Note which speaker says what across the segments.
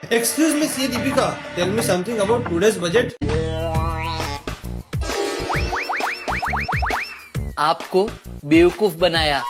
Speaker 1: Excuse me, see Deepika. Tell me something about today's budget.
Speaker 2: आपको बेवकूफ बनाया।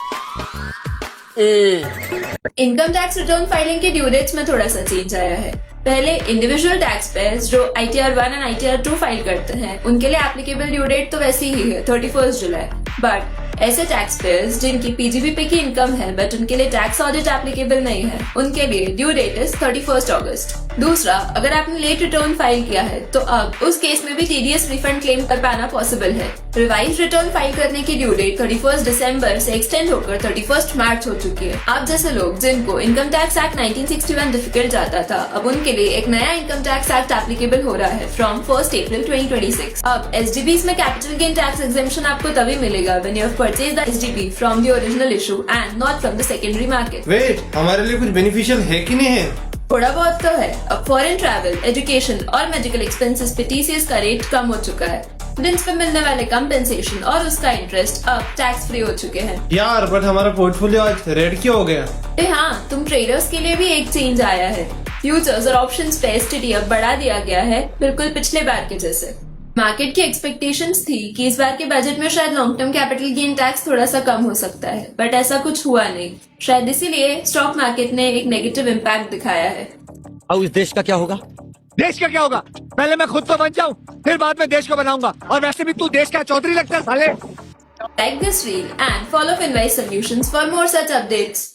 Speaker 3: Income tax return filing के due dates में थोड़ा सा चेंज आया है। पहले इंडिविजुअल टैक्स पेयर्स जो ITR 1 एंड ITR 2 फाइल करते हैं उनके लिए एप्लीकेबल ड्यू डेट तो वैसी ही है 31 जुलाई। बट ऐसे टैक्स पेयर्स जिनकी PGBP की इनकम है बट उनके लिए टैक्स ऑडिट एप्लीकेबल नहीं है उनके लिए ड्यू डेट इज 31 अगस्त। दूसरा, अगर आपने लेट रिटर्न फाइल किया है तो अब उस केस में भी TDS रिफंड क्लेम कर पाना पॉसिबल है। रिवाइज रिटर्न फाइल करने की ड्यू डेट 31 दिसंबर से एक्सटेंड होकर 31 मार्च हो चुकी है। आप जैसे लोग जिनको इनकम टैक्स एक्ट 1961 डिफिकल्ट जाता था अब उनके लिए एक नया इनकम टैक्स एक्ट एप्लीकेबल हो रहा है फ्रॉम 1 अप्रैल 2026। अब SDBs में कैपिटल गेन टैक्स एग्जेम्पशन आपको तभी मिलेगा when you have purchased the SDB from the original issue and not from the secondary market.
Speaker 1: Wait, हमारे लिए कुछ बेनिफिशियल है कि नहीं है?
Speaker 3: थोड़ा बहुत तो है। अब फॉरेन ट्रैवल, एजुकेशन और मेडिकल एक्सपेंसेस पे TCS का रेट कम हो चुका है। स्टूडेंट्स पे मिलने वाले कंपेंसेशन और उसका इंटरेस्ट अब टैक्स फ्री हो चुके हैं।
Speaker 1: यार बट हमारा पोर्टफोलियो आज रेड क्यों हो गया?
Speaker 3: हाँ, तुम ट्रेडर्स के लिए भी एक चेंज आया है। फ्यूचर्स और ऑप्शंस पे STT अब बढ़ा दिया गया है, बिल्कुल पिछले बार के जैसे। मार्केट की एक्सपेक्टेशंस थी कि इस बार के बजट में शायद long term capital gain tax थोड़ा सा कम हो सकता है, बट ऐसा कुछ हुआ नहीं। शायद इसीलिए स्टॉक मार्केट ने एक नेगेटिव इम्पैक्ट दिखाया है।
Speaker 4: अब इस देश का क्या होगा?
Speaker 5: देश का क्या होगा? पहले मैं खुद तो बन जाऊं, फिर बाद में देश को बनाऊंगा। और वैसे भी तू देश का चौधरी लगता है साले।
Speaker 3: Like this reel and follow Finwise Solutions for more such updates.